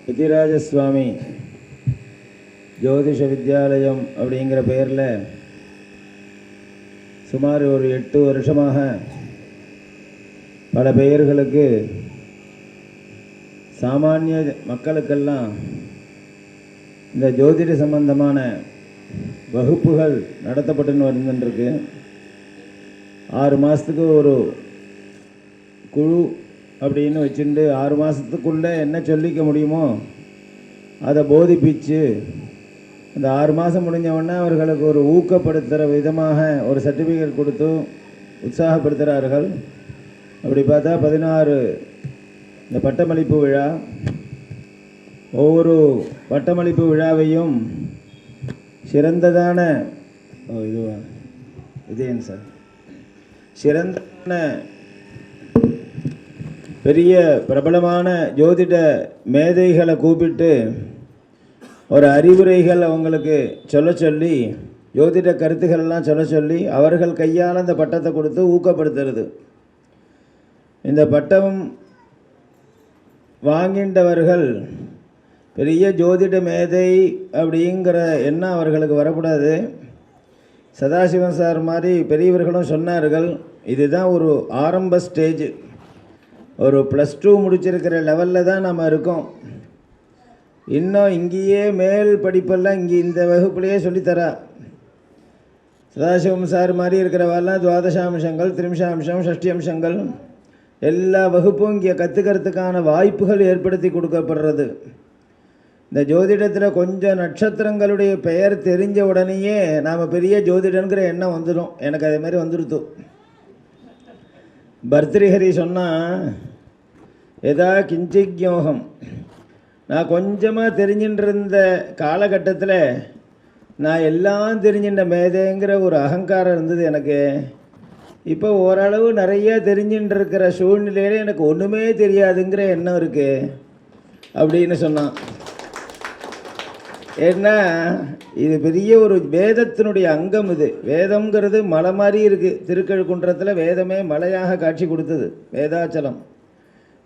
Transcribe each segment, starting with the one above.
வித்யராஜ சுவாமி ஜோதிஷ வித்யாலயம் அப்படிங்கிற பெயரில் சுமார் ஒரு 8 வருஷமாக பல பெயர்களுக்கு சாமானிய மக்களுக்கெல்லாம் இந்த ஜோதிட சம்பந்தமான வகுப்புகள் நடத்தப்பட்டுன்னு வந்துருக்கு. 6 மாதத்துக்கு ஒரு குழு அப்படின்னு வச்சுட்டு 6 மாதத்துக்குள்ளே என்ன சொல்லிக்க முடியுமோ அதை போதிப்பிச்சு அந்த 6 மாதம் முடிஞ்சவுடனே அவர்களுக்கு ஒரு ஊக்கப்படுத்துகிற விதமாக ஒரு சர்டிஃபிகேட் கொடுத்து உற்சாகப்படுத்துகிறார்கள். அப்படி பார்த்தா 16 இந்த பட்டமளிப்பு விழா, ஒவ்வொரு பட்டமளிப்பு விழாவையும் சிறந்ததான இதேன் சார் சிறந்ததான பெரிய பிரபலமான ஜோதிட மேதைகளை கூப்பிட்டு ஒரு அறிவுரைகள் அவங்களுக்கு சொல்லி ஜோதிட கருத்துக்களெல்லாம் சொல்லி அவர்கள் கையால் அந்த பட்டத்தை கொடுத்து ஊக்கப்படுத்துறது. இந்த பட்டம் வாங்கின்றவர்கள் பெரிய ஜோதிட மேதை அப்படிங்கிற எண்ணம் அவர்களுக்கு வரக்கூடாது. சதாசிவன் சார் மாதிரி பெரியவர்களும் சொன்னார்கள், இதுதான் ஒரு ஆரம்ப ஸ்டேஜ். ஒரு +2 முடிச்சிருக்கிற லெவலில் தான் நம்ம இருக்கோம். இன்னும் இங்கேயே மேல் படிப்பெல்லாம் இங்கே இந்த வகுப்புலேயே சொல்லித்தரா. சதாசிவம் சார் மாதிரி இருக்கிறவாலாம் 12 அம்சங்கள், 13 அம்சம், 6 அம்சங்கள் எல்லா வகுப்பும் இங்கே கற்றுக்கிறதுக்கான வாய்ப்புகள் ஏற்படுத்தி கொடுக்கப்படுறது. இந்த ஜோதிடத்தில் கொஞ்சம் நட்சத்திரங்களுடைய பெயர் தெரிஞ்ச உடனேயே நாம் பெரிய ஜோதிடங்கிற எண்ணம் வந்துடும். எனக்கு அதே மாதிரி வந்துடுத்து. பர்திரிஹரி சொன்னால் எதா கிஞ்சிக்யோகம், நான் கொஞ்சமாக தெரிஞ்சுட்டு இருந்த காலகட்டத்தில் நான் எல்லாம் தெரிஞ்சின்ற மேதைங்கிற ஒரு அகங்காரம் இருந்தது எனக்கு. இப்போ ஓரளவு நிறையா தெரிஞ்சுட்டு இருக்கிற சூழ்நிலையில் எனக்கு ஒன்றுமே தெரியாதுங்கிற எண்ணம் இருக்குது அப்படின்னு சொன்னான். ஏன்னா இது பெரிய ஒரு வேதத்தினுடைய அங்கம். இது வேதம்ங்கிறது மலை மாதிரி இருக்குது. திருக்கழுக்குன்றத்தில் வேதமே மலையாக காட்சி கொடுத்தது. வேதாச்சலம்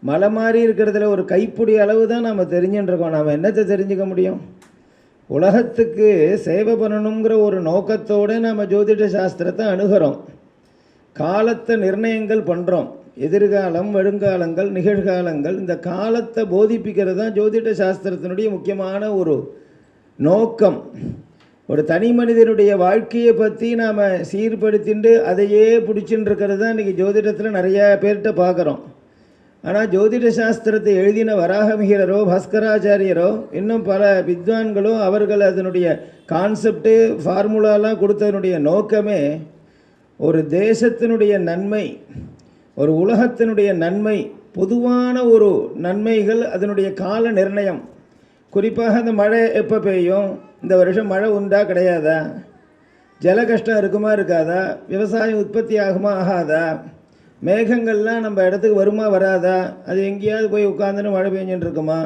மலை மாதிரி இருக்கிறதுல ஒரு கைப்பிடி அளவு தான் நம்ம தெரிஞ்சுட்டுருக்கோம். நாம் என்னத்தை தெரிஞ்சுக்க முடியும்? உலகத்துக்கு சேவை பண்ணணுங்கிற ஒரு நோக்கத்தோடு நம்ம ஜோதிட சாஸ்திரத்தை அணுகிறோம். காலத்தை நிர்ணயங்கள் பண்ணுறோம். எதிர்காலம், வருங்காலங்கள், நிகழ்காலங்கள், இந்த காலத்தை போதிப்பிக்கிறது தான் ஜோதிட சாஸ்திரத்தினுடைய முக்கியமான ஒரு நோக்கம். ஒரு தனி மனிதனுடைய வாழ்க்கையை பற்றி நாம் சீர்படுத்திட்டு அதையே பிடிச்சின்னு இருக்கிறது தான் இன்றைக்கி ஜோதிடத்தில் நிறையா பேர்கிட்ட பார்க்குறோம். ஆனால் ஜோதிட சாஸ்திரத்தை எழுதின வராகமிகிரரோ, பாஸ்கராச்சாரியரோ, இன்னும் பல வித்வான்களோ அவர்கள் அதனுடைய கான்செப்டு ஃபார்முலாலாம் கொடுத்ததனுடைய நோக்கமே ஒரு தேசத்தினுடைய நன்மை, ஒரு உலகத்தினுடைய நன்மை, பொதுவான ஒரு நன்மைகள், அதனுடைய கால நிர்ணயம். குறிப்பாக இந்த மழை எப்போ பெய்யும், இந்த வருஷம் மழை உண்டா கிடையாதா, ஜல கஷ்டம் இருக்குமா இருக்காதா, விவசாயம் உற்பத்தி ஆகுமா ஆகாதா, மேகங்கள்லாம் நம்ம இடத்துக்கு வருமா வராதா, அது எங்கேயாவது போய் உட்காந்துன்னு மழை பெஞ்சுட்டு இருக்குமா,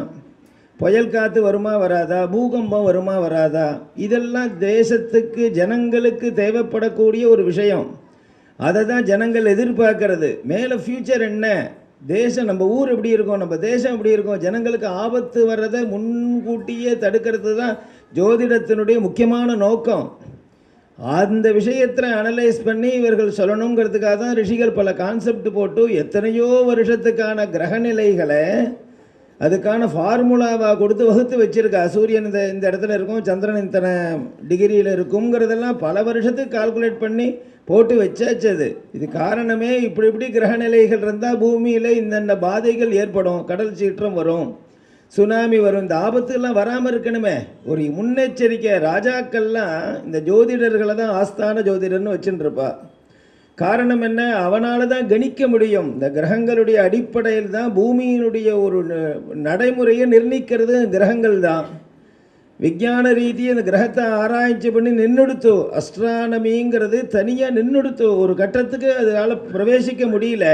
புயல் காற்று வருமா வராதா, பூகம்பம் வருமா வராதா, இதெல்லாம் தேசத்துக்கு ஜனங்களுக்கு தேவைப்படக்கூடிய ஒரு விஷயம். அதை தான் ஜனங்கள் எதிர்பார்க்கறது. மேலே ஃப்யூச்சர் என்ன, தேசம் நம்ம ஊர் எப்படி இருக்கும், நம்ம தேசம் எப்படி இருக்கும், ஜனங்களுக்கு ஆபத்து வர்றதை முன்கூட்டியே தடுக்கிறது தான் ஜோதிடத்தினுடைய முக்கியமான நோக்கம். அந்த விஷயத்தில் அனலைஸ் பண்ணி இவர்கள் சொல்லணுங்கிறதுக்காக தான் ரிஷிகள் பல கான்செப்ட் போட்டு எத்தனையோ வருஷத்துக்கான கிரகநிலைகளை அதுக்கான ஃபார்முலாவாக கொடுத்து வகுத்து வச்சுருக்கா. சூரியன் இந்த இடத்துல இருக்கும், சந்திரன் இத்தனை டிகிரியில் இருக்குங்கிறதெல்லாம் பல வருஷத்துக்கு கால்குலேட் பண்ணி போட்டு வச்சாச்சு. இது காரணமே இப்படி கிரகநிலைகள் இருந்தால் பூமியில் இந்தந்த பாதைகள் ஏற்படும், கடல் சீற்றம் வரும், சுனாமி வரும், இந்த ஆபத்துலாம் வராமல் இருக்கணுமே ஒரு முன்னெச்சரிக்கை. ராஜாக்கள்லாம் இந்த ஜோதிடர்களை தான் ஆஸ்தான ஜோதிடர்னு வச்சுட்டு இருப்பா. காரணம் என்ன, அவனால் தான் கணிக்க முடியும். இந்த கிரகங்களுடைய அடிப்படையில் தான் பூமியினுடைய ஒரு நடைமுறையை நிர்ணயிக்கிறது கிரகங்கள் தான். விஞ்ஞான ரீதி அந்த கிரகத்தை ஆராய்ச்சி பண்ணி நின்றுடுத்து. அஸ்ட்ரானமிங்கிறது தனியாக நின்றுடுத்து. ஒரு கட்டத்துக்கு அதனால் பிரவேசிக்க முடியல.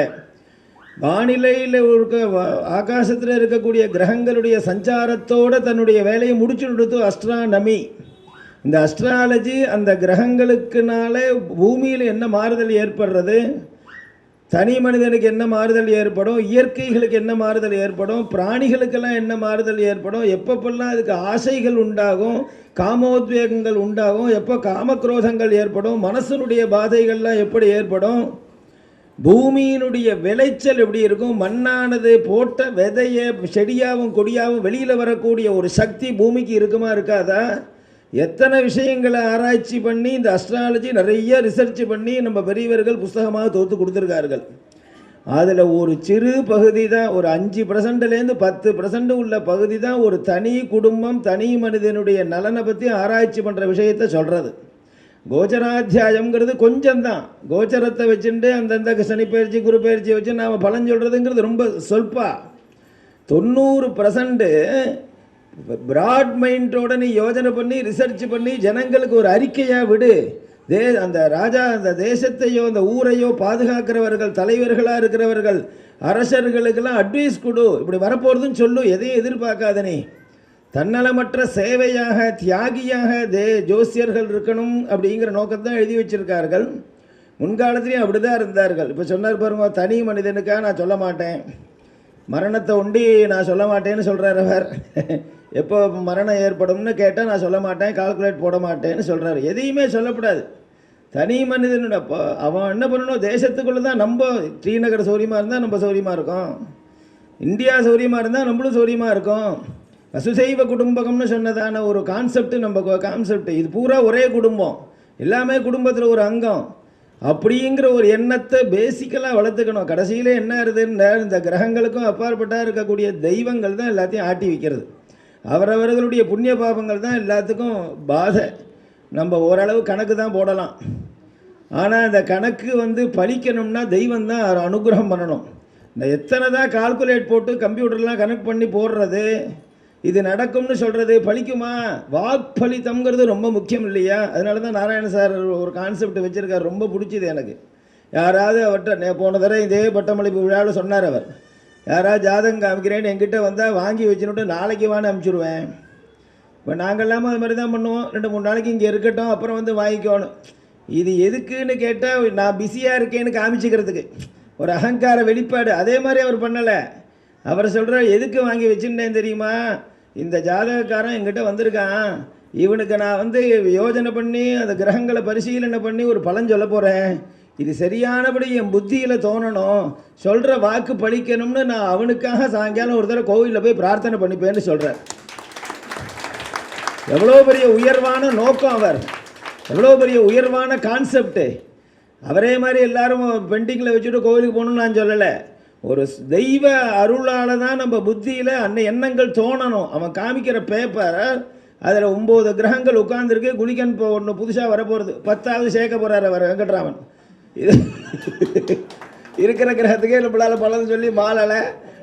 வானிலையில் இருக்க ஆகாசத்தில் இருக்கக்கூடிய கிரகங்களுடைய சஞ்சாரத்தோடு தன்னுடைய வேலையை முடிச்சுடுத்து அஸ்ட்ரானமி. இந்த அஸ்ட்ராலஜி அந்த கிரகங்களுக்குனால பூமியில் என்ன மாறுதல் ஏற்படுறது, தனி மனிதனுக்கு என்ன மாறுதல் ஏற்படும், இயற்கைகளுக்கு என்ன மாறுதல் ஏற்படும், பிராணிகளுக்கெல்லாம் என்ன மாறுதல் ஏற்படும், எப்பப்பெல்லாம் அதுக்கு ஆசைகள் உண்டாகும், காமோத்வேகங்கள் உண்டாகும், எப்போ காமக்ரோதங்கள் ஏற்படும், மனசனுடைய பாதைகள்லாம் எப்படி ஏற்படும், பூமியினுடைய விளைச்சல் எப்படி இருக்கும், மண்ணானது போட்ட விதையை செடியாகவும் கொடியாகவும் வெளியில் வரக்கூடிய ஒரு சக்தி பூமிக்கு இருக்குமா இருக்காதா? எத்தனை விஷயங்களை ஆராய்ச்சி பண்ணி இந்த அஸ்ட்ராலஜி நிறைய ரிசர்ச் பண்ணி நம்ம பெரியவர்கள் புஸ்தகமாக தொகுத்து கொடுத்துருக்கார்கள். அதில் ஒரு சிறு பகுதி தான், ஒரு 5%லேருந்து 10% உள்ள பகுதி தான் ஒரு தனி குடும்பம் தனி மனிதனுடைய நலனை பற்றி ஆராய்ச்சி பண்ணுற விஷயத்தை சொல்கிறது. கோச்சராத்தியாயம்ங்கிறது கொஞ்சம் தான், கோச்சரத்தை வச்சுட்டு அந்தந்த சனிப்பயிற்சி குரு பயிற்சியை வச்சு நாம் பலன் சொல்கிறதுங்கிறது ரொம்ப சொல்பா. 90% பிராட் மைண்டோட நீ யோஜனை பண்ணி ரிசர்ச் பண்ணி ஜனங்களுக்கு ஒரு அறிக்கையாக விடு. அந்த ராஜா அந்த தேசத்தையோ அந்த ஊரையோ பாதுகாக்கிறவர்கள், தலைவர்களாக இருக்கிறவர்கள், அரசர்களுக்கெல்லாம் அட்வைஸ் கொடு, இப்படி வரப்போகிறதுன்னு சொல்லு, எதையும் எதிர்பார்க்காத. நீ தன்னலமற்ற சேவையாக தியாகியாக ஜோசியர்கள் இருக்கணும் அப்படிங்கிற நோக்கத்தான் எழுதி வச்சிருக்கார்கள். முன்காலத்திலையும் அப்படி தான் இருந்தார்கள். இப்போ சொன்னார் பாருங்க, தனி மனிதனுக்காக நான் சொல்ல மாட்டேன், மரணத்தை ஒண்டி நான் சொல்ல மாட்டேன்னு சொல்கிறார் அவர். எப்போ மரணம் ஏற்படும்னு கேட்டால் நான் சொல்ல மாட்டேன், கால்குலேட் போட மாட்டேன்னு சொல்கிறார். எதையுமே சொல்லக்கூடாது. தனி மனிதனோட அவன் என்ன பண்ணணும், தேசத்துக்குள்ளே தான். நம்ம ஸ்ரீநகர் சௌரியமாக இருந்தால் நம்ம சௌரியமாக இருக்கோம், இந்தியா சௌரியமாக இருந்தால் நம்மளும் சௌரியமாக இருக்கும். வசுசைவ குடும்பகம்னு சொன்னதான ஒரு கான்செப்ட் நம்ம கான்செப்ட், இது பூரா ஒரே குடும்பம், எல்லாமே குடும்பத்தில் ஒரு அங்கம் அப்படிங்கிற ஒரு எண்ணத்தை பேசிக்கலாக வளர்த்துக்கணும். கடைசியில் என்ன ஆகுதுன்னு, இந்த கிரகங்களுக்கும் அப்பாற்பட்டாக இருக்கக்கூடிய தெய்வங்கள் தான் எல்லாத்தையும் ஆட்டி வைக்கிறது. அவரவர்களுடைய புண்ணிய பாபங்கள் தான் எல்லாத்துக்கும் பாதை. நம்ம ஓரளவு கணக்கு தான் போடலாம், ஆனால் இந்த கணக்கு பலிக்கணும்னா தெய்வம் தான் அனுகிரகம் பண்ணணும். இந்த எத்தனை தான் கால்குலேட் போட்டு கம்ப்யூட்டர்லாம் கனெக்ட் பண்ணி போடுறது, இது நடக்கும்னு சொல்கிறது பலிக்குமா? வாக்பலித்தம்ங்கிறது ரொம்ப முக்கியம் இல்லையா? அதனால தான் நாராயண சார் ஒரு கான்செப்ட் வச்சுருக்கார், ரொம்ப பிடிச்சிது எனக்கு. யாராவது அவர்கிட்ட போன தடவை இதே பட்டமளிப்பு விழாவில் சொன்னார் அவர், யாராவது ஜாதகம் காமிக்கிறேன்னு என்கிட்ட வந்தால் வாங்கி வச்சுன்னுட்டு நாளைக்கு வான்னு அனுப்பிச்சுடுவேன். இப்போ நாங்கள்லாம அது மாதிரி தான் பண்ணுவோம், 2-3 நாளைக்கு இங்கே இருக்கட்டும், அப்புறம் வாங்கிக்கணும். இது எதுக்குன்னு கேட்டால் நான் பிஸியாக இருக்கேன்னு காமிச்சிக்கிறதுக்கு, ஒரு அகங்கார வெளிப்பாடு. அதே மாதிரி அவர் பண்ணலை. அவர் சொல்கிறார், எதுக்கு வாங்கி வச்சுட்டேன் தெரியுமா, இந்த ஜாதகக்காரன் என்கிட்ட வந்திருக்கான், இவனுக்கு நான் யோஜனை பண்ணி அந்த கிரகங்களை பரிசீலனை பண்ணி ஒரு பலன் சொல்ல போகிறேன், இது சரியானபடி என் புத்தியில் தோணணும், சொல்கிற வாக்கு பழிக்கணும்னு நான் அவனுக்காக சாயங்காலம் ஒரு தடவை கோவிலில் போய் பிரார்த்தனை பண்ணிப்பேன்னு சொல்கிறார். எவ்வளோ பெரிய உயர்வான நோக்கம், அவர் எவ்வளோ பெரிய உயர்வான கான்செப்டு. அவரே மாதிரி எல்லாரும் பெண்டிங்கில் வச்சுட்டு கோவிலுக்கு போகணுன்னு நான் சொல்லலை. ஒரு தெய்வ அருளால் தான் நம்ம புத்தியில் அந்த எண்ணங்கள் தோணணும். அவன் காமிக்கிற பேப்பர் அதில் 9 கிரகங்கள் உட்கார்ந்துருக்கு. குளிக்கன் இப்போ ஒன்று புதுசாக வரப்போகிறது, 10வது சேர்க்க போகிறார் அவர் வெங்கட்ராமன். இது இருக்கிற கிரகத்துக்கே நம்மளால் பலன்னு சொல்லி மாலலை,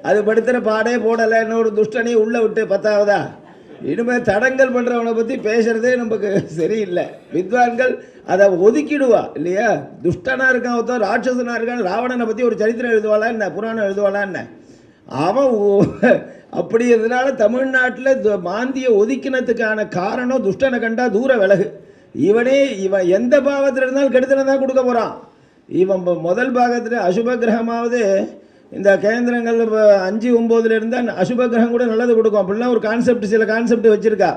அது படுத்துகிற பாடே போடலை, இன்னொரு துஷ்டனையும் உள்ளே விட்டு 10வதா. இனிமேல் தடங்கல் பண்ணுறவனை பற்றி பேசுகிறதே நமக்கு சரியில்லை. வித்வான்கள் அதை ஒதுக்கிடுவா இல்லையா? துஷ்டனாக இருக்கான், ஒருத்தர் ராட்சசனாக இருக்கான், ராவணனை பற்றி ஒரு சரித்திரம் எழுதுவாளா என்ன, புராணம் எழுதுவாளா என்ன? அவன் அப்படி இருந்தனால தமிழ்நாட்டில் மாந்தியை ஒதுக்கினதுக்கான காரணம், துஷ்டனை கண்டா தூர விலகு. இவன் எந்த பாவத்தில் இருந்தாலும் கெடுதலை தான் கொடுக்க போகிறான். இவன் முதல் பாகத்தில் அசுப கிரகமாவது இந்த கேந்திரங்கள் 5-9 இருந்தால் அசுப கிரகம் கூட நல்லது கொடுக்கும். அப்படிலாம் ஒரு கான்செப்ட், சில கான்செப்ட் வச்சுருக்கா.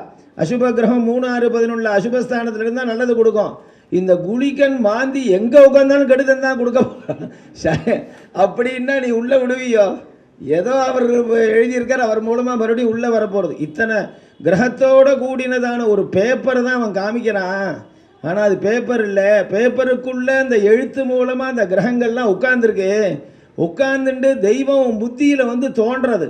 அசுப கிரகம் 3-6-11 அசுபஸ்தானத்தில் இருந்தால் நல்லது கொடுக்கும். இந்த குளிக்கன் மாந்தி எங்கே உட்காந்தாலும் கெடுதல் தான் கொடுக்க போகிறான். அப்படின்னா நீ உள்ளே விடுவியோ? ஏதோ அவர் எழுதியிருக்கார், அவர் மூலமாக மறுபடியும் உள்ளே வரப்போகிறது. இத்தனை கிரகத்தோடு கூடினதான ஒரு பேப்பர் தான் அவன் காமிக்கிறான். ஆனால் அது பேப்பர் இல்லை, பேப்பருக்குள்ளே அந்த எழுத்து மூலமாக அந்த கிரகங்கள்லாம் உட்கார்ந்துருக்கு. உட்கார்ந்துட்டு தெய்வம் புத்தியில் தோன்றது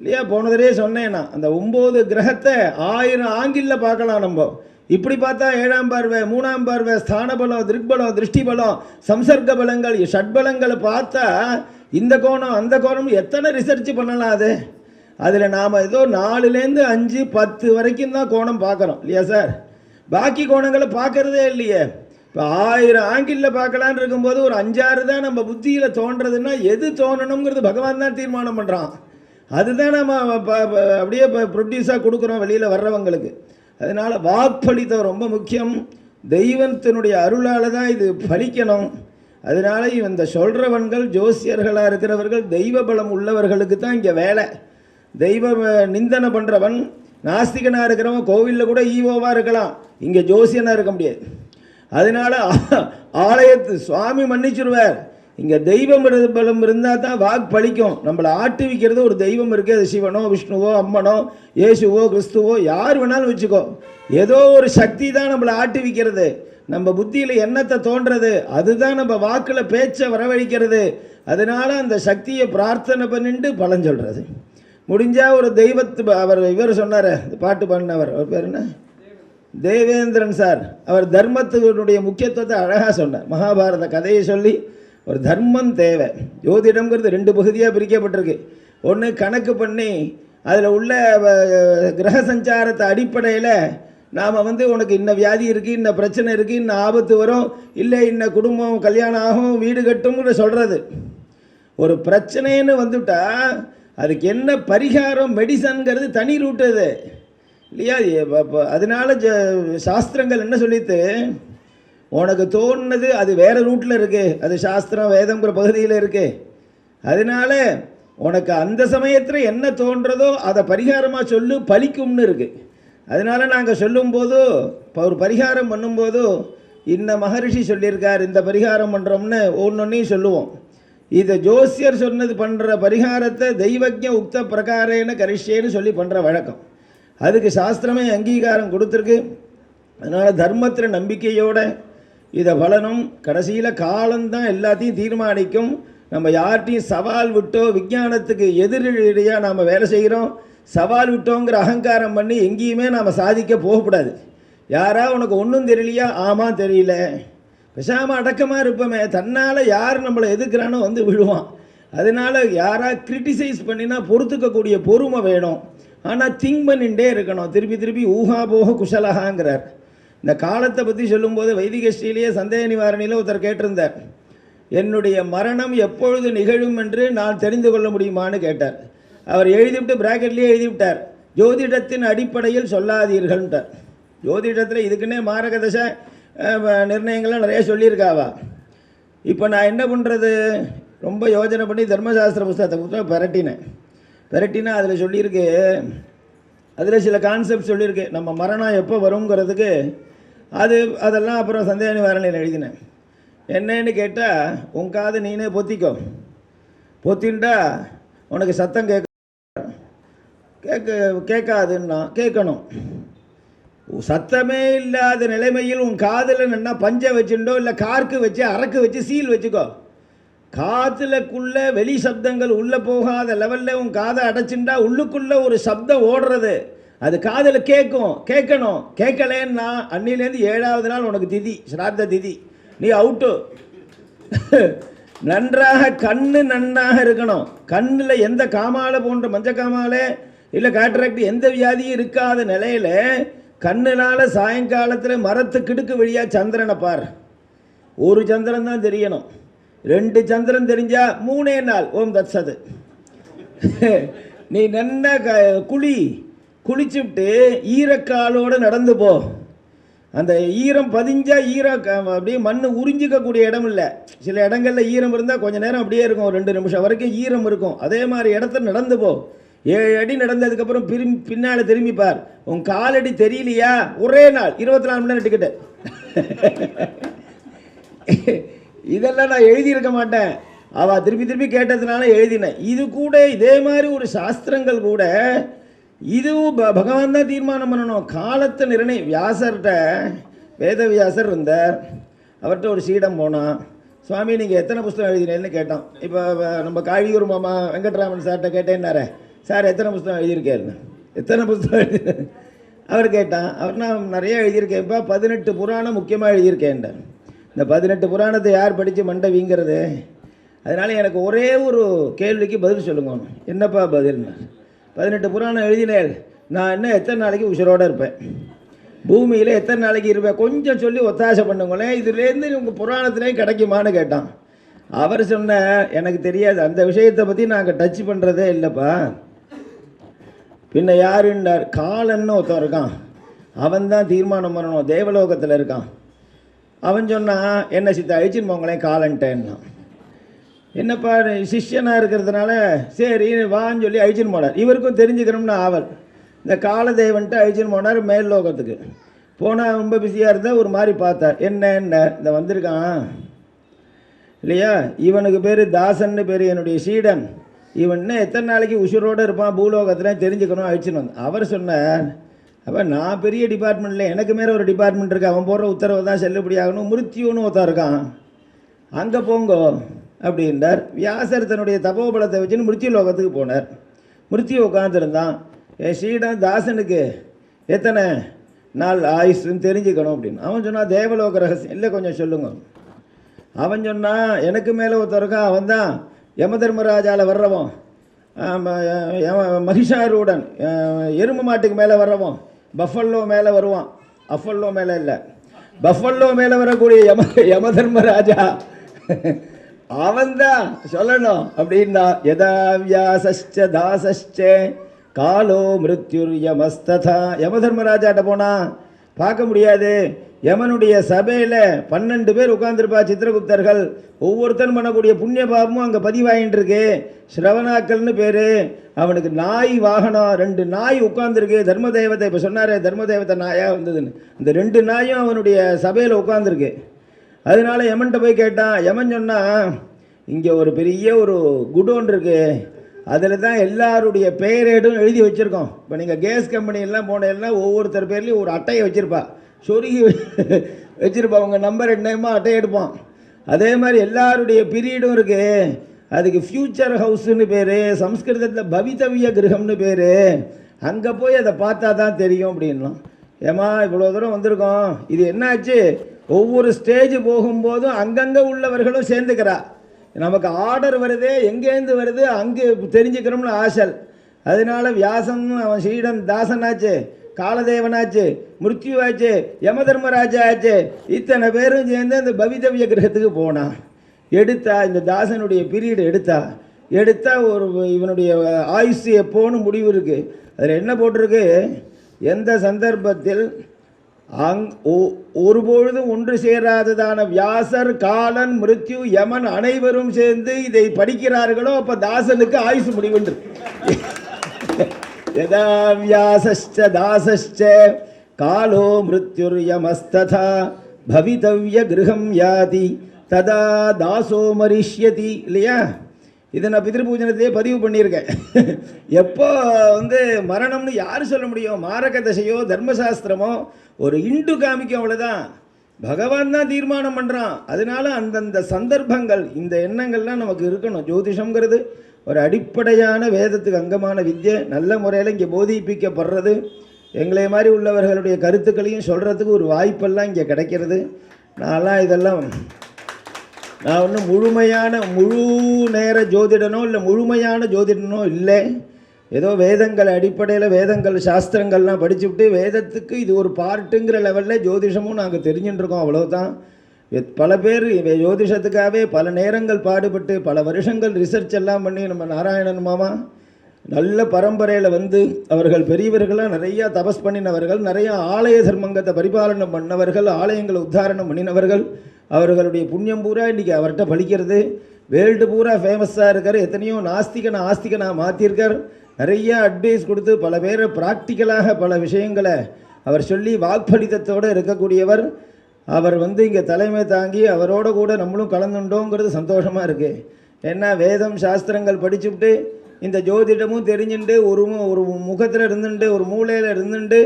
இல்லையா? போனதே சொன்னேன்னா அந்த 9 கிரகத்தை 1000 ஆங்கிளில் பார்க்கலாம். நம்ம இப்படி பார்த்தா 7ஆம் பார்வை, 3ஆம் பார்வை, ஸ்தான பலம், திருக்பலம், திருஷ்டி பலம், சம்சர்க்க பலங்கள், ஷட்பலங்களை பார்த்தா இந்த கோணம் அந்த கோணம் எத்தனை ரிசர்ச் பண்ணலாம். அதில் நாம் ஏதோ 4லேருந்து 5, 10 வரைக்கும் தான் கோணம் பார்க்குறோம் இல்லையா சார்? பாக்கி கோணங்களை பார்க்குறதே இல்லையே. இப்போ 1000 ஆங்கிளில் பார்க்கலான்னு இருக்கும்போது ஒரு 5-6 தான் நம்ம புத்தியில் தோன்றதுன்னா எது தோணணுங்கிறது பகவான் தான் தீர்மானம் பண்ணுறான். அதுதான் நம்ம அப்படியே ப்ரொடியூஸாக கொடுக்குறோம் வெளியில் வர்றவங்களுக்கு. அதனால் வாக்களித்தம் ரொம்ப முக்கியம். தெய்வத்தினுடைய அருளால் தான் இது பலிக்கணும். அதனால இந்த சொல்கிறவன்கள் ஜோசியர்களாக இருக்கிறவர்கள் தெய்வ பலம் உள்ளவர்களுக்கு தான் இங்கே வேலை. தெய்வ நிந்தனை பண்ணுறவன் நாஸ்திகனாக இருக்கிறவன் கோவிலில் கூட ஈவோவாக இருக்கலாம், இங்கே ஜோசியனாக இருக்க முடியாது. அதனால ஆலயத்து சுவாமி மன்னிச்சிருவார். இங்கே தெய்வம் பலம் இருந்தால் தான் வாக்கு பழிக்கும். நம்மளை ஆட்டுவிக்கிறது ஒரு தெய்வம் இருக்குது, அது சிவனோ விஷ்ணுவோ அம்மனோ இயேசுவோ கிறிஸ்துவோ யார் வேணாலும் வச்சுக்கோ. ஏதோ ஒரு சக்தி தான் நம்மளை ஆட்டுவிக்கிறது. நம்ம புத்தியில் எண்ணத்தை தோன்றது அதுதான் நம்ம வாக்கில் பேச்சை வரவழைக்கிறது. அதனால அந்த சக்தியை பிரார்த்தனை பண்ணிட்டு பலன் சொல்கிறது. முடிஞ்சால் ஒரு தெய்வத்து இவர் சொன்னார், பாட்டு பாடினவர், அவர் பேர் என்ன, தேவேந்திரன் சார். அவர் தர்மத்தினுடைய முக்கியத்துவத்தை அழகாக சொன்னார். மகாபாரத கதையை சொல்லி ஒரு தர்மம் தேவை. ஜோதிடம்ங்கிறது 2 பகுதியாக பிரிக்கப்பட்டிருக்கு. ஒன்று கணக்கு பண்ணி அதில் உள்ள கிரக சஞ்சாரத்தை அடிப்படையில் நாம் உனக்கு இன்ன வியாதி இருக்குது, இன்ன பிரச்சனை இருக்குது, இன்ன ஆபத்து வரும், இல்லை இன்ன குடும்பம் கல்யாணம் ஆகும், வீடு கட்டும்னு சொல்கிறது. ஒரு பிரச்சனைன்னு வந்துட்டா அதுக்கு என்ன பரிகாரம், மெடிசன்கிறது தனி ரூட்டு அது இல்லையா? அதனால சாஸ்திரங்கள் என்ன சொல்லிட்டு, உனக்கு தோணுனது அது வேறு ரூட்டில் இருக்குது, அது சாஸ்திரம் வேதங்கிற பகுதியில் இருக்குது. அதனால உனக்கு அந்த சமயத்தில் என்ன தோன்றதோ அதை பரிகாரமாக சொல்லு, பலிக்கும்னு இருக்குது. அதனால நாங்கள் சொல்லும்போது ஒரு பரிகாரம் பண்ணும்போது இன்ன மகரிஷி சொல்லியிருக்கார், இந்த பரிகாரம் பண்ணுறோம்னு ஒன்றொன்னையும் சொல்லுவோம். இதை ஜோசியர் சொன்னது பண்ணுற பரிகாரத்தை தெய்வஜ உக்த பிரகாரேன கரிஷ்யேன்னு சொல்லி பண்ணுற வழக்கம். அதுக்கு சாஸ்திரமே அங்கீகாரம் கொடுத்துருக்கு. அதனால் தர்மத்தில் நம்பிக்கையோட இதை பலனும் கடைசியில் காலம்தான் எல்லாத்தையும் தீர்மானிக்கும். நம்ம யார்ட்டையும் சவால் விட்டோ விஞ்ஞானத்துக்கு எதிரடியாக நாம் வேலை செய்கிறோம், சவால் விட்டோங்கிற அகங்காரம் பண்ணி எங்கேயுமே நாம் சாதிக்க போகக்கூடாது. யாரா உனக்கு ஒன்றும் தெரியலையா, ஆமாம் தெரியல, பேசாமல் அடக்கமாக இருப்போமே, தன்னால் யார் நம்மளை எதுக்குறானோ விழுவான். அதனால் யாராக கிரிட்டிசைஸ் பண்ணினா பொறுத்துக்கக்கூடிய பொறுமை வேணும். ஆனால் திங்க் பண்ணிகிட்டே இருக்கணும், திருப்பி திருப்பி ஊகா போக குஷலகாங்கிறார். இந்த காலத்தை பற்றி சொல்லும்போது வைதிக ஸ்ரீலேயே சந்தேக நிவாரணியில் ஒருத்தர் கேட்டிருந்தார், என்னுடைய மரணம் எப்பொழுது நிகழும் என்று நான் தெரிந்து கொள்ள முடியுமான்னு கேட்டார். அவர் எழுதிவிட்டு பிராக்கெட்லேயே எழுதிவிட்டார், ஜோதிடத்தின் அடிப்படையில் சொல்லாதீர்கள்ன்றார். ஜோதிடத்தில் இதுக்குன்னே மாரக தசை நிர்ணயங்கள்லாம் நிறைய சொல்லியிருக்காவா. இப்போ நான் என்ன பண்ணுறது, ரொம்ப யோஜனை பண்ணி தர்மசாஸ்திர புஸ்தகத்தை பெரட்டினா அதில் சொல்லியிருக்கு, அதில் சில கான்செப்ட் சொல்லியிருக்கு. நம்ம மரணம் எப்போ வருங்கிறதுக்கு அதெல்லாம் அப்புறம் சந்தேக நிவாரணையில் எழுதினேன். என்னன்னு கேட்டால், உன் காது நீனே பொத்தின்டா உனக்கு சத்தம் கேட்காதுன்னா கேட்கணும். சத்தமே இல்லாத நிலைமையில் உன் காதில் நின்னா பஞ்சை வச்சுட்டோ இல்லை கார்க்கு வச்சு அரக்கு வச்சு சீல் வச்சுக்கோ. காற்றுலக்குள்ளே வெளி சப்தங்கள் உள்ளே போகாத லெவலில் உன் காதை அடைச்சுட்டா உள்ளுக்குள்ளே ஒரு சப்தம் ஓடுறது, அது காதில் கேட்கணும். கேட்கலேன்னா அன்னிலேருந்து 7வது நாள் உனக்கு திதி, ஸ்ராத்த திதி, நீ அவுட்டு. நன்றாக இருக்கணும். கண்ணில் எந்த காமாலை போன்ற மஞ்சள் காமாலை இல்லை கேட்ராக்ட் எந்த வியாதியும் இருக்காத நிலையில் கண்ணுனால் சாயங்காலத்தில் மரத்து கிடுக்கு வழியாக சந்திரனை பார். ஒரு சந்திரன் தான் தெரியணும், 2 சந்திரன் தெரிஞ்சா 3 நாள் ஓம் தத்சது. நீ நல்லா குளிச்சுட்டு ஈரக்காலோடு நடந்து போ. அந்த ஈரம் பதிஞ்சா அப்படியே மண் உறிஞ்சிக்கக்கூடிய இடம் இல்லை. சில இடங்களில் ஈரம் இருந்தால் கொஞ்சம் நேரம் அப்படியே இருக்கும், 2 நிமிஷம் வரைக்கும் ஈரம் இருக்கும். அதே மாதிரி இடத்துல நடந்து போ. 7 அடி நடந்ததுக்கப்புறம் பின்னால் திரும்பிப்பார். உன் காலடி தெரியலையா, ஒரே நாள் 24 மணி நேரம் டிக்கெட்டு. இதெல்லாம் நான் எழுதியிருக்க மாட்டேன், அவள் திருப்பி கேட்டதுனால எழுதினேன். இது கூட இதே மாதிரி ஒரு சாஸ்திரங்கள் கூட இதுவும் பகவான் தான் தீர்மானம் பண்ணணும். காலத்தை நிர்ணயம். வியாசர்கிட்ட வேதவியாசர் இருந்தார், அவர்கிட்ட ஒரு சீடம் போனான். சுவாமி நீங்கள் எத்தனை புஸ்தகம் எழுதினேன்னு கேட்டான். இப்போ நம்ம காழியூர் மாமா வெங்கட்ராமன் சார்கிட்ட கேட்டேன்னாரே, சார் எத்தனை புஸ்தகம் எழுதியிருக்கேன்னு. எத்தனை புஸ்தகம் எழுதி அவர் கேட்டான். அவர் நான் நிறைய எழுதியிருக்கேன்ப்பா, 18 புராணம் முக்கியமாக எழுதியிருக்கேன். இந்த 18 புராணத்தை யார் படித்து மண்டை வீங்கிறது? அதனால் எனக்கு ஒரே ஒரு கேள்விக்கு பதில் சொல்லுங்க. என்னப்பா பதில்னா, 18 புராணம் எழுதினேன், நான் என்ன எத்தனை நாளைக்கு உசுரோடு இருப்பேன், பூமியில் எத்தனை நாளைக்கு இருப்பேன், கொஞ்சம் சொல்லி ஒத்தாசை பண்ணுங்களேன், இதுலேருந்து உங்கள் புராணத்துலேயும் கிடைக்குமான்னு கேட்டான். அவர் சொன்ன, எனக்கு தெரியாது, அந்த விஷயத்தை பற்றி நாங்கள் டச் பண்ணுறதே இல்லைப்பா. பின்ன யாருன்னார், காலன்னு ஒருத்தன் இருக்கான், அவன் தான் தீர்மானம் பண்ணணும், தேவலோகத்தில் இருக்கான். அவன் சொன்னான், என்ன சித்தா அழிச்சுன்னு போங்களேன் காலன்ட்டேன்னா. என்னப்பா சிஷ்யனாக இருக்கிறதுனால சரி வான்னு சொல்லி அழிச்சுன்னு போனார். இவருக்கும் தெரிஞ்சுக்கணும்னு ஆவல். இந்த காலதேவன்ட்டு அழிச்சுன்னு போனார் மேல் லோகத்துக்கு. போனால் ரொம்ப பிஸியாக இருந்தால் ஒரு மாதிரி பார்த்தார். என்ன இந்த வந்திருக்கான் இல்லையா, இவனுக்கு பேர் தாசன்னு பேர், என்னுடைய சீடன். இவன் எத்தனை நாளைக்கு உசுரோடு இருப்பான் பூலோகத்தில் தெரிஞ்சுக்கணும் அழிச்சுன்னு வந்து. அவர் சொன்னார், அப்போ நான் பெரிய டிபார்ட்மெண்ட்டில் எனக்கு மேலே ஒரு டிபார்ட்மெண்ட் இருக்குது, அவன் போடுற உத்தரவை தான் செல்லுபடி ஆகணும். மிருத்யுன்னு ஒருத்தன் இருக்கான், அங்கே போங்கோ அப்படின்றார். வியாசர் தன்னுடைய தபோபலத்தை வச்சுன்னு மிருத்யு லோகத்துக்கு போனார். மிருத்யு உட்காந்துருந்தான். என் சீடன் தாசனுக்கு எத்தனை நாள் ஆயுஷ்ன்னு தெரிஞ்சுக்கணும் அப்படின்னு. அவன் சொன்னான், தேவலோக ரகசியம் இல்லை கொஞ்சம் சொல்லுங்க. அவன் சொன்னான், எனக்கு மேலே ஒருத்தர் இருக்கான், அவன் தான் யமதர்மராஜாவில் வர்றவன், மகிஷாருடன் எறும்பு மாட்டுக்கு மேலே வர்றவன், பஃபல்லோ மேலே வருவான். அஃபல்லோ மேலே இல்லை, பஃபல்லோ மேலே வரக்கூடிய யமதர்மராஜா அவன்தான் சொல்லணும் அப்படின்னா. யதா வியாசஸ்ச தாசஸ்ச காலோ மிருத்யுர் யமஸ்ததா. யமதர்மராஜாட்ட போனால் பார்க்க முடியாது. யமனுடைய சபையில் 12 பேர் உட்கார்ந்துருப்பா சித்திரகுப்தர்கள். ஒவ்வொருத்தரும் பண்ணக்கூடிய புண்ணிய பாபமும் அங்கே பதிவாயின்னு இருக்கு. ஸ்ரவணாக்கள்னு பேர். அவனுக்கு நாய் வாகனம் 2 நாய் உட்காந்துருக்கு. தர்மதேவத்தை இப்போ சொன்னார், தர்மதேவத்தை நாயாக வந்ததுன்னு. இந்த 2 நாயும் அவனுடைய சபையில் உட்காந்துருக்கு. அதனால யமன்கிட்ட போய் கேட்டான். யமன் சொன்னால், இங்கே ஒரு பெரிய ஒரு குடோன் இருக்குது, அதில் தான் எல்லாருடைய பெயரேடும் எழுதி வச்சுருக்கோம். இப்போ நீங்கள் கேஸ் கம்பெனியெல்லாம் போனேன்னா ஒவ்வொருத்தர் பேர்லேயும் ஒரு அட்டையை வச்சுருப்பா, சொருகி வச்சுருப்பா, உங்கள் நம்பர் என்னமா அட்டை எடுப்பான். அதே மாதிரி எல்லாருடைய பீரியடும் இருக்குது. அதுக்கு ஃப்யூச்சர் ஹவுஸுன்னு பேர், சம்ஸ்கிருதத்தில் பவிதவிய கிரகம்னு பேர். அங்கே போய் அதை பார்த்தா தான் தெரியும் அப்படின்லாம். ஏமா இவ்வளோ தூரம் வந்திருக்கோம், இது என்னாச்சு, ஒவ்வொரு ஸ்டேஜ் போகும்போதும் அங்கங்கே உள்ளவர்களும் சேர்ந்துக்கிறா. நமக்கு ஆர்டர் வருதே, எங்கேருந்து வருது அங்கே தெரிஞ்சுக்கிறோம்னு ஆசல். அதனால வியாசன் அவன் சீடன் தாசனாச்சு, காலதேவனாச்சு, மிருத்யுவாச்சு, யமதர்மராஜா ஆச்சு. இத்தனை பேரும் சேர்ந்து அந்த பவிதவிய கிரகத்துக்கு போனான். எடுத்தா இந்த தாசனுடைய பீரியட் எடுத்தா ஒரு இவனுடைய ஆயுசு எப்போன்னு முடிவு இருக்குது. அதில் என்ன போட்டிருக்கு, எந்த சந்தர்ப்பத்தில் ஒருபொழுதும் ஒன்று சேராததான வியாசர், காலன், மிருத்யு, யமன் அனைவரும் சேர்ந்து இதை படிக்கிறார்களோ அப்போ தாசனுக்கு ஆயுசு முடிவுன்று. யதா வியாசஸ்ச தாசஸ்ச காலோ மிருத்யுர் யமஸ்ததா பவிதவ்ய கிரகம் யாதி ததா தாசோ மரிஷ்யதி. இல்லையா, இதை நான் பிதிருபூஜனத்தையே பதிவு பண்ணியிருக்கேன். எப்போ மரணம்னு யார் சொல்ல முடியும்? மாரக தசையோ தர்மசாஸ்திரமோ ஒரு இண்டு காமிக்கும், அவ்வளோதான். பகவான் தான் தீர்மானம் பண்ணுறான். அதனால அந்தந்த சந்தர்ப்பங்கள், இந்த எண்ணங்கள்லாம் நமக்கு இருக்கணும். ஜோதிஷங்கிறது ஒரு அடிப்படையான வேதத்துக்கு அங்கமான வித்யை. நல்ல முறையில் இங்கே போதிப்பிக்கப்படுறது. எங்களை மாதிரி உள்ளவர்களுடைய கருத்துக்களையும் சொல்கிறதுக்கு ஒரு வாய்ப்பெல்லாம் இங்கே கிடைக்கிறது. இதெல்லாம் நான் ஒன்றும் முழு நேர ஜோதிடனோ இல்லை முழுமையான ஜோதிடனோ இல்லை. ஏதோ வேதங்கள் அடிப்படையில் வேதங்கள் சாஸ்திரங்கள்லாம் படிச்சுவிட்டு வேதத்துக்கு இது ஒரு பார்ட்டுங்கிற லெவலில் ஜோதிஷமும் நாங்கள் தெரிஞ்சுட்டுருக்கோம், அவ்வளோதான். பல பேர் ஜோதிஷத்துக்காகவே பல நேரங்கள் பாடுபட்டு பல வருஷங்கள் ரிசர்ச் எல்லாம் பண்ணி நம்ம நாராயணன் மாமா நல்ல பரம்பரையில் அவர்கள் பெரியவர்களாக நிறையா தபஸ் பண்ணினவர்கள், நிறையா ஆலய தர்மங்கத்தை பரிபாலனம் பண்ணவர்கள், ஆலயங்களை உத்தாரணம் பண்ணினவர்கள். அவர்களுடைய புண்ணியம் பூரா இன்றைக்கி அவர்கிட்ட பலிக்கிறது. வேர்ல்டு பூரா ஃபேமஸாக இருக்கார். எத்தனையோ ஆஸ்திகனாக மாற்றிருக்கார். நிறைய அட்வைஸ் கொடுத்து பல பேரை ப்ராக்டிக்கலாக பல விஷயங்களை அவர் சொல்லி வாக்பலிதத்தோடு இருக்கக்கூடியவர். அவர் இங்கே தலைமை தாங்கி அவரோட கூட நம்மளும் கலந்துட்டோங்கிறது சந்தோஷமாக இருக்குது. ஏன்னா வேதம் சாஸ்திரங்கள் படிச்சுவிட்டு இந்த ஜோதிடமும் தெரிஞ்சுட்டு ஒரு முகத்தில் இருந்துட்டு ஒரு மூலையில் இருந்துட்டு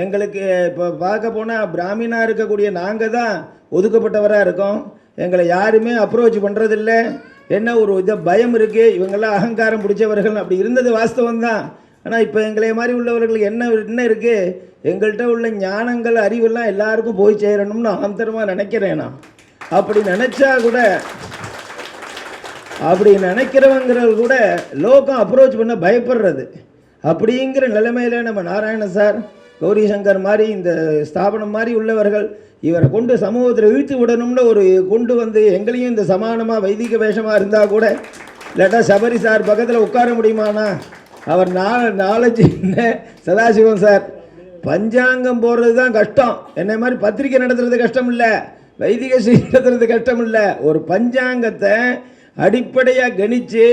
எங்களுக்கு இப்போ பார்க்க போனால் பிராமினாக இருக்கக்கூடிய நாங்கள் தான் ஒதுக்கப்பட்டவராக இருக்கோம். எங்களை யாருமே அப்ரோச் பண்ணுறதில்ல. என்ன ஒரு பயம் இருக்குது, இவங்கெல்லாம் அகங்காரம் பிடிச்சவர்கள். அப்படி இருந்தது வாஸ்தவம்தான். ஆனால் இப்போ எங்களை மாதிரி உள்ளவர்களுக்கு என்ன இருக்குது, எங்கள்கிட்ட உள்ள ஞானங்கள் அறிவெல்லாம் எல்லாருக்கும் போய் சேரணும்னு ஆந்தரமாக நினைக்கிறேன் நான். அப்படி நினைக்கிறவங்கிறது கூட லோகம் அப்ரோச் பண்ண பயப்படுறது. அப்படிங்கிற நிலைமையில் நம்ம நாராயண சார், கௌரி சங்கர் மாதிரி இந்த ஸ்தாபனம் மாதிரி உள்ளவர்கள் இவரை கொண்டு சமூகத்தில் இழுத்து விடணும்னு கொண்டு எங்களையும் இந்த சமானமாக வைதிக வேஷமாக இருந்தால் கூட, இல்லாட்டா சபரி சார் பக்கத்தில் உட்கார முடியுமாண்ணா? அவர் நாலேஜ் என்ன, சதாசிவம் சார் பஞ்சாங்கம் போடுறது தான் கஷ்டம். என்னை மாதிரி பத்திரிக்கை நடத்துறது கஷ்டம் இல்லை. வைதிக ஸ்ரீரத்துறது கஷ்டம் இல்லை. ஒரு பஞ்சாங்கத்தை அடிப்படையாக கணித்து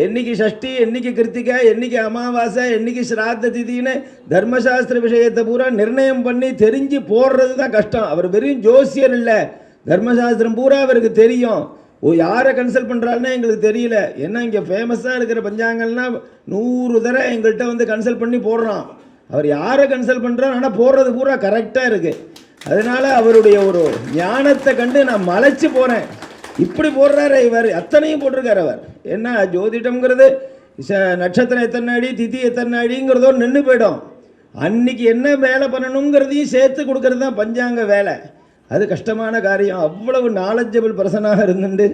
என்னைக்கு சஷ்டி, என்னைக்கு கிருத்திகை, என்னைக்கு அமாவாசை, என்னைக்கு ஸ்ராத்த திதின்னு தர்மசாஸ்திர விஷயத்தை பூரா நிர்ணயம் பண்ணி தெரிஞ்சு போடுறது தான் கஷ்டம். அவர் வெறும் ஜோசியர் இல்லை, தர்மசாஸ்திரம் பூரா அவருக்கு தெரியும். யாரை கன்சல்ட் பண்ணுறாருன்னா எங்களுக்கு தெரியல. ஏன்னா இங்கே ஃபேமஸாக இருக்கிற பஞ்சாங்கம்னா 100 தடவை எங்கள்கிட்ட வந்து கன்சல்ட் பண்ணி போடுறான். அவர் யாரை கன்சல்ட் பண்ணுறாரு, ஆனால் போடுறது பூரா கரெக்டாக இருக்குது. அதனால அவருடைய ஒரு ஞானத்தை கண்டு நான் மலைச்சு போகிறேன். இப்படி போடுறாரு இவர், அத்தனையும் போட்டிருக்காரு அவர். என்ன ஜோதிடம்ங்கிறது நட்சத்திரம் எத்தனை அடி, திதி எத்தனை அடிங்கிறதோ நின்று போயிடும். அன்னைக்கு என்ன வேலை பண்ணணுங்கிறதையும் சேர்த்து கொடுக்கறது தான் பஞ்சாங்க வேலை. அது கஷ்டமான காரியம். அவ்வளவு நாலேஜபிள் பர்சனாக இருந்துட்டு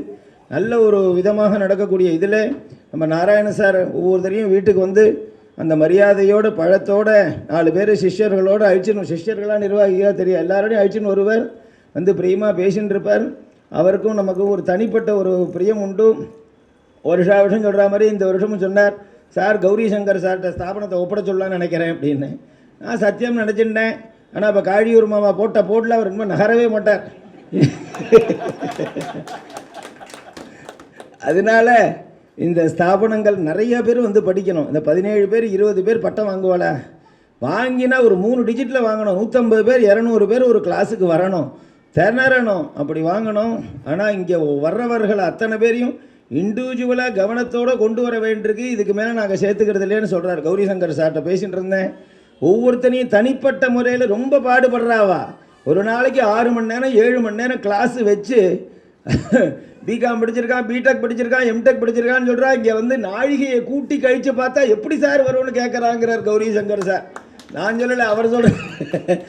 நல்ல ஒரு விதமாக நடக்கக்கூடிய இதில் நம்ம நாராயண சார் ஒவ்வொருத்தரையும் வீட்டுக்கு வந்து அந்த மரியாதையோடு பழத்தோட 4 பேர் சிஷ்யர்களோடு அழிச்சுன்னு, சிஷ்யர்களாக நிர்வாகியாக தெரியும், எல்லாரோடையும் அழிச்சுன்னு ஒருவர் வந்து பிரியமாக பேசின்னு இருப்பார். அவருக்கும் நமக்கும் ஒரு தனிப்பட்ட ஒரு பிரியம் உண்டு. வருஷம் சொல்கிற மாதிரி இந்த வருஷமும் சொன்னார், சார் கௌரி சங்கர் சார்கிட்ட ஸ்தாபனத்தை ஒப்பட சொல்லலான்னு நினைக்கிறேன் அப்படின்னு. நான் சத்தியம் நினச்சிட்டேன். ஆனால் இப்போ காழியூர் மாமா போட்டில் அவர் ரொம்ப நகரவே மாட்டார். அதனால இந்த ஸ்தாபனங்கள் நிறைய பேர் வந்து படிக்கணும். இந்த 17 பேர் 20 பேர் பட்டம் வாங்குவாளா, வாங்கினா ஒரு 3 டிஜிட்டில் வாங்கணும். 150 பேர் 200 பேர் ஒரு கிளாஸுக்கு வரணும், திணறணும், அப்படி வாங்கணும். ஆனால் இங்கே வர்றவர்கள் அத்தனை பேரையும் இண்டிவிஜுவலாக கவனத்தோடு கொண்டு வர வேண்டியிருக்கு. இதுக்கு மேலே நாங்கள் சேர்த்துக்கிறது இல்லைன்னு சொல்கிறார். கௌரி சங்கர் சார்கிட்ட பேசிகிட்டு இருந்தேன். ஒவ்வொருத்தனையும் தனிப்பட்ட முறையில் ரொம்ப பாடுபடுறாவா. ஒரு நாளைக்கு 6 மணி நேரம் 7 மணி நேரம் கிளாஸு வச்சு பிகாம் படிச்சிருக்கான், பிடெக் படிச்சிருக்கான், எம்டெக் படிச்சிருக்கான்னு சொல்கிறா. இங்கே வந்து நாழிகையை கூட்டி கழித்து பார்த்தா எப்படி சார் வரும்னு கேட்குறாங்கிறார் கௌரி சங்கர் சார். நான் சொல்லலை, அவர் சொல்கிறேன்.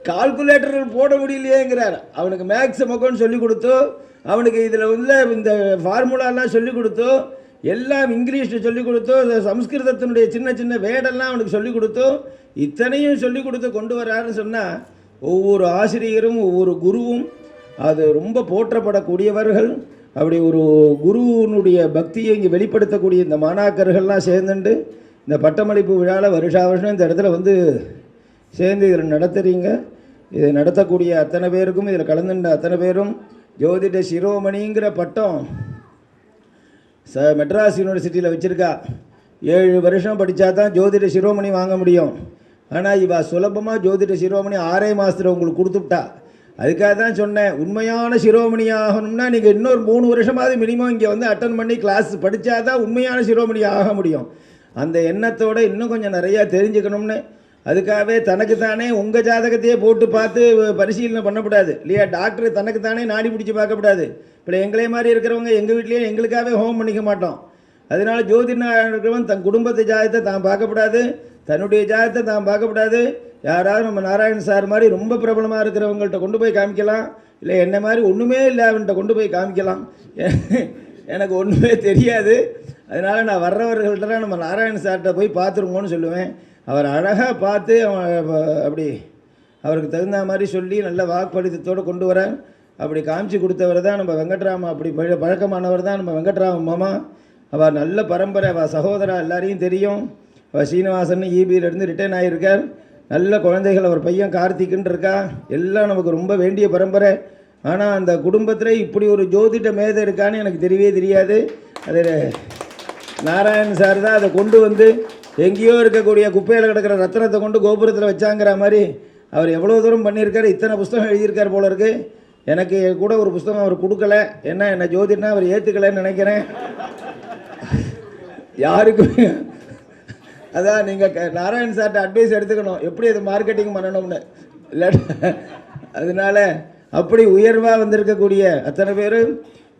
கால்குலேட்டர் போட முடியலையேங்கிறார். அவனுக்கு மேக்ஸ் மொக்கன்னு சொல்லி கொடுத்து, அவனுக்கு இதில் உள்ள இந்த ஃபார்முலாலாம் சொல்லி கொடுத்து, எல்லாம் இங்கிலீஷில் சொல்லிக் கொடுத்தோ, சம்ஸ்கிருதத்தினுடைய சின்ன சின்ன வேடெல்லாம் அவனுக்கு சொல்லிக் கொடுத்தோ, இத்தனையும் சொல்லிக் கொடுத்து கொண்டு வராருன்னு சொன்னால் ஒவ்வொரு ஆசிரியரும் ஒவ்வொரு குருவும் அது ரொம்ப போற்றப்படக்கூடியவர்கள். அப்படி ஒரு குருவினுடைய பக்தியை இங்கே வெளிப்படுத்தக்கூடிய இந்த மாணாக்கர்கள்லாம் சேர்ந்துட்டு இந்த பட்டமளிப்பு விழாவில் வருஷம் இந்த இடத்துல வந்து சேர்ந்து இதில் நடத்துகிறீங்க. இதை நடத்தக்கூடிய அத்தனை பேருக்கும், இதில் கலந்துட்ட அத்தனை பேரும் ஜோதிட சிரோமணிங்கிற பட்டம் மெட்ராஸ் யூனிவர்சிட்டியில் வச்சுருக்கா. 7 வருஷம் படித்தா தான் ஜோதிட சிரோமணி வாங்க முடியும். ஆனால் இவ சுலபமாக ஜோதிட சிரோமணி 6 மாதத்தில் உங்களுக்கு கொடுத்துட்டா. அதுக்காக தான் சொன்னேன், உண்மையான சிரோமணி ஆகணும்னா நீங்கள் இன்னொரு 3 வருஷமாவது மினிமம் இங்கே வந்து அட்டன் பண்ணி கிளாஸ் படித்தா தான் உண்மையான சிரோமணி ஆக முடியும். அந்த எண்ணத்தோடு இன்னும் கொஞ்சம் நிறையா தெரிஞ்சுக்கணும்னு அதுக்காகவே தனக்குத்தானே உங்கள் ஜாதகத்தையே போட்டு பார்த்து பரிசீலனை பண்ணக்கூடாது இல்லையா. டாக்டர் தனக்குத்தானே நாடி பிடிச்சி பார்க்கக்கூடாது. இப்போ எங்களே மாதிரி இருக்கிறவங்க எங்கள் வீட்லேயே எங்களுக்காகவே ஹோம் பண்ணிக்க மாட்டோம். அதனால ஜோதிடனாக இருக்கிறவன் தன் குடும்பத்து ஜாதகத்தை தான் பார்க்கக்கூடாது, தன்னுடைய ஜாதகத்தை தான் பார்க்கக்கூடாது. யாராவது நம்ம நாராயண சார் மாதிரி ரொம்ப பிரபலமாக இருக்கிறவங்கள்ட்ட கொண்டு போய் காமிக்கலாம், இல்லை என்ன மாதிரி ஒன்றுமே இல்லை அவன்கிட்ட கொண்டு போய் காமிக்கலாம். எனக்கு ஒன்றுமே தெரியாது. அதனால் நான் வர்றவர்கள்ட்டலாம் நம்ம நாராயண சார்கிட்ட போய் பார்த்துருங்கன்னு சொல்லுவேன். அவர் அழகாக பார்த்து அப்படி அவருக்கு தகுந்த மாதிரி சொல்லி நல்ல வாக்குப்பளித்தத்தோடு கொண்டு வர அப்படி காமிச்சு கொடுத்தவர் தான் நம்ம வெங்கட்ராம. அப்படி பழக்கமானவர் தான் நம்ம வெங்கட்ராம மாமா. அவர் நல்ல பரம்பரை, அவள் சகோதரா எல்லாரையும் தெரியும். அவர் சீனிவாசன் ஈபியிலேருந்து ரிட்டைன் ஆகியிருக்கார். நல்ல குழந்தைகள், அவர் பையன் கார்த்திக்குன்னு இருக்கா. எல்லாம் நமக்கு ரொம்ப வேண்டிய பரம்பரை. ஆனால் அந்த குடும்பத்தில் இப்படி ஒரு ஜோதிட மேதை இருக்கான்னு எனக்கு தெரியவே தெரியாது. அது நாராயண் சார் தான் அதை கொண்டு வந்து எங்கேயோ இருக்கக்கூடிய குப்பையில் கிடக்கிற ரத்தனத்தை கொண்டு கோபுரத்தில் வச்சாங்கிற மாதிரி அவர் எவ்வளோ தூரம் பண்ணியிருக்காரு. இத்தனை புஸ்தகம் எழுதியிருக்கார் போல இருக்குது. எனக்கு கூட ஒரு புஸ்தகம் அவர் கொடுக்கல. என்ன என்னை ஜோதிடனா அவர் ஏற்றுக்கலைன்னு நினைக்கிறேன். யாருக்குமே அதான் நீங்கள் நாராயண் சார்ட்ட அட்வைஸ் எடுத்துக்கணும், எப்படி அது மார்க்கெட்டிங் பண்ணணும்னு. இல்லை அதனால் அப்படி உயர்வாக வந்திருக்கக்கூடிய அத்தனை பேர்,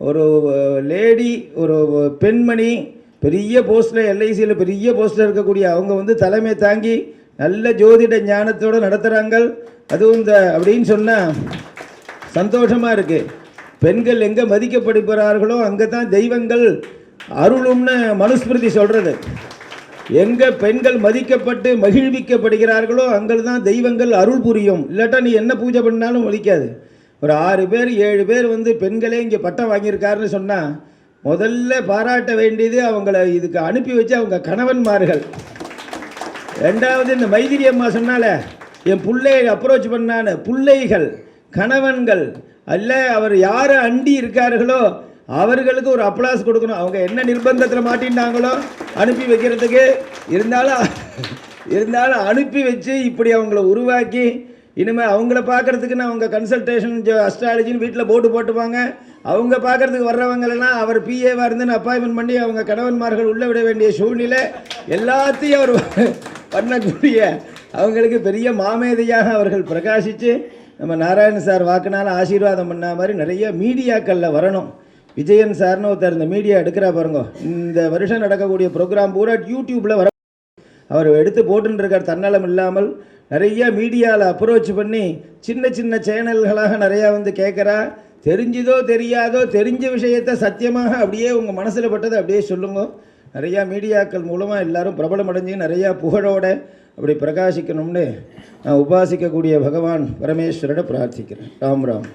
ஒரு லேடி, ஒரு பெண்மணி பெரிய போஸ்ட்டில், எல்ஐசியில் பெரிய போஸ்ட்டில் இருக்கக்கூடிய அவங்க வந்து தலைமை தாங்கி நல்ல ஜோதிட ஞானத்தோடு நடத்துகிறாங்க. அதுவும் இந்த அப்படின்னு சொன்னால் சந்தோஷமாக இருக்குது. பெண்கள் எங்கே மதிக்கப்படுகிறார்களோ அங்கே தான் தெய்வங்கள் அருளும்னு மனுஸ்மிருதி சொல்கிறது. எங்கே பெண்கள் மதிக்கப்பட்டு மகிழ்விக்கப்படுகிறார்களோ அங்கே தான் தெய்வங்கள் அருள் புரியும். இல்லாட்டா நீ என்ன பூஜை பண்ணாலும் மதிக்காது. ஒரு 6 பேர் 7 பேர் வந்து பெண்களே இங்கே பட்டம் வாங்கியிருக்காருன்னு சொன்னால் முதல்ல பாராட்ட வேண்டியது அவங்கள இதுக்கு அனுப்பி வச்சு அவங்க கணவன்மார்கள். ரெண்டாவது இந்த மைதிரி அம்மா சொன்னால என் பிள்ளையை அப்ரோச் பண்ணான்னு, பிள்ளைகள், கணவன்கள், அல்ல அவர் யார் அண்டி இருக்கார்களோ அவர்களுக்கு ஒரு அப்ளாஸ் கொடுக்கணும். அவங்க என்ன நிர்பந்தத்தில் மாட்டின்றாங்களோ அனுப்பி வைக்கிறதுக்கு இருந்தாலும் அனுப்பி வச்சு இப்படி அவங்கள உருவாக்கி இனிமேல் அவங்கள பார்க்குறதுக்குன்னு அவங்க கன்சல்டேஷன் அஸ்ட்ராலஜின்னு வீட்டில் போட்டுப்பாங்க. அவங்க பார்க்குறதுக்கு வர்றவங்களெல்லாம் அவர் பிஏவாக இருந்துன்னு அப்பாயின்மெண்ட் பண்ணி அவங்க கணவன்மார்கள் உள்ளே விட வேண்டிய சூழ்நிலை எல்லாத்தையும் அவர் பண்ணக்கூடிய அவங்களுக்கு பெரிய மாமேதையாக அவர்கள் பிரகாசித்து நம்ம நாராயண சார் வாக்குனால ஆசீர்வாதம் பண்ண மாதிரி நிறைய மீடியாக்களில் வரணும். விஜயன் சார்னு ஒருத்தர் இந்த மீடியா எடுக்கிறா பாருங்க, இந்த வருஷம் நடக்கக்கூடிய ப்ரோக்ராம் பூரா யூடியூப்பில் வர அவர் எடுத்து போட்டுருக்கார். தன்னலம் இல்லாமல் நிறைய மீடியாவில் அப்ரோச் பண்ணி சின்ன சின்ன சேனல்களாக நிறையா வந்து கேட்குறா. தெரிஞ்சதோ தெரியாதோ தெரிஞ்ச விஷயத்தை சத்தியமாக அப்படியே உங்கள் மனசில் பட்டதை அப்படியே சொல்லுங்க. நிறையா மீடியாக்கள் மூலமாக எல்லாரும் பிரபலம் அடைஞ்சு நிறையா புகழோட அப்படி பிரகாசிக்கணும்னு நான் உபாசிக்கக்கூடிய பகவான் பரமேஸ்வரோட பிரார்த்திக்கிறேன். ராம் ராம்.